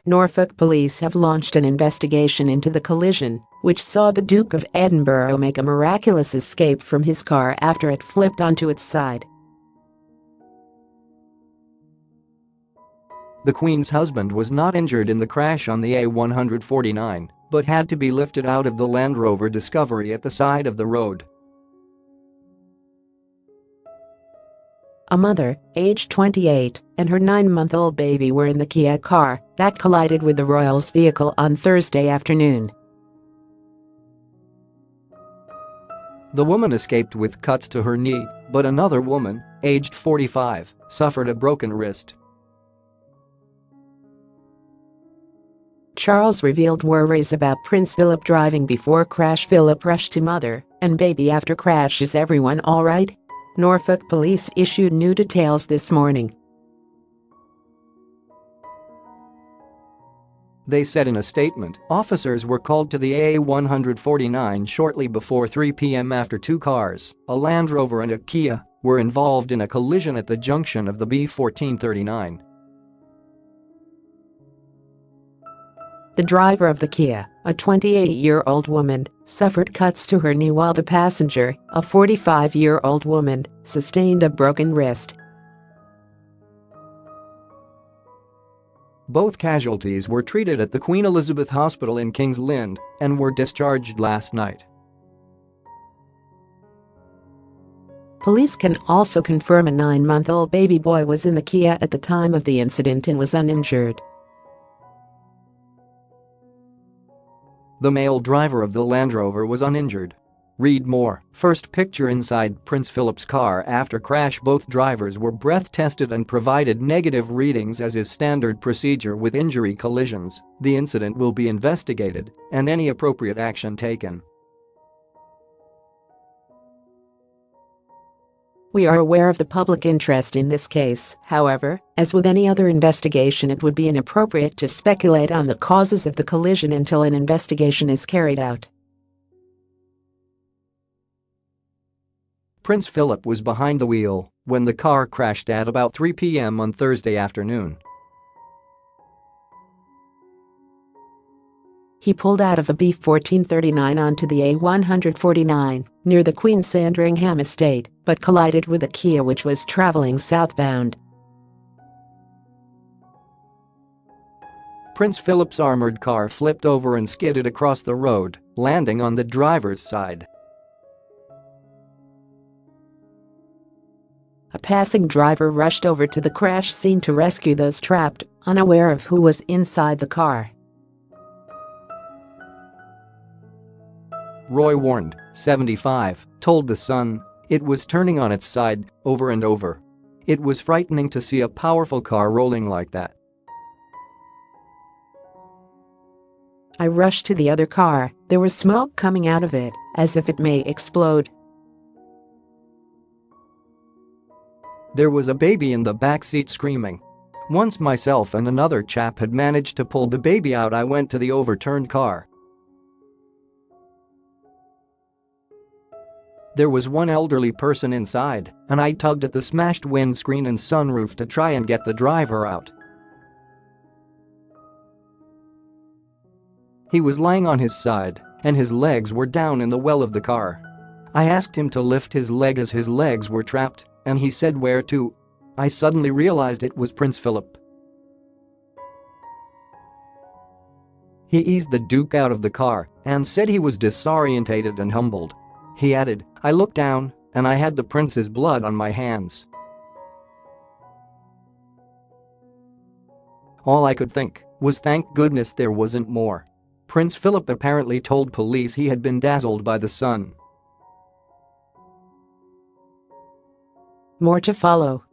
Norfolk Police have launched an investigation into the collision, which saw the Duke of Edinburgh make a miraculous escape from his car after it flipped onto its side. The Queen's husband was not injured in the crash on the A149, but had to be lifted out of the Land Rover Discovery at the side of the road. A mother, aged 28, and her 9-month-old baby were in the Kia car that collided with the royals' vehicle on Thursday afternoon. The woman escaped with cuts to her knee, but another woman, aged 45, suffered a broken wrist. Charles revealed worries about Prince Philip driving before crash. Philip rushed to mother and baby after crash. Is everyone all right? Norfolk Police issued new details this morning. They said in a statement, officers were called to the A149 shortly before 3 p.m. after two cars, a Land Rover and a Kia, were involved in a collision at the junction of the B1439. The driver of the Kia, a 28-year-old woman, suffered cuts to her knee while the passenger, a 45-year-old woman, sustained a broken wrist. Both casualties were treated at the Queen Elizabeth Hospital in King's Lynn and were discharged last night. Police can also confirm a 9-month-old baby boy was in the Kia at the time of the incident and was uninjured. The male driver of the Land Rover was uninjured. Read more. First picture inside Prince Philip's car after crash. Both drivers were breath tested and provided negative readings as is standard procedure with injury collisions. The incident will be investigated and any appropriate action taken. We are aware of the public interest in this case. However, as with any other investigation, it would be inappropriate to speculate on the causes of the collision until an investigation is carried out. Prince Philip was behind the wheel when the car crashed at about 3 p.m. on Thursday afternoon. He pulled out of the B1439 onto the A149 near the Queen's Sandringham estate, but collided with a Kia which was traveling southbound. Prince Philip's armoured car flipped over and skidded across the road, landing on the driver's side. A passing driver rushed over to the crash scene to rescue those trapped, unaware of who was inside the car. Roy Warne, 75, told The Sun, "It was turning on its side, over and over. It was frightening to see a powerful car rolling like that. I rushed to the other car. There was smoke coming out of it, as if it may explode. There was a baby in the back seat screaming. Once myself and another chap had managed to pull the baby out, I went to the overturned car. There was one elderly person inside, and I tugged at the smashed windscreen and sunroof to try and get the driver out. He was lying on his side, and his legs were down in the well of the car. I asked him to lift his leg as his legs were trapped, and he said where to. I suddenly realized it was Prince Philip. He eased the Duke out of the car and said he was disorientated and humbled. He added, I looked down, and I had the prince's blood on my hands. All I could think was thank goodness there wasn't more. Prince Philip apparently told police he had been dazzled by the sun. More to follow.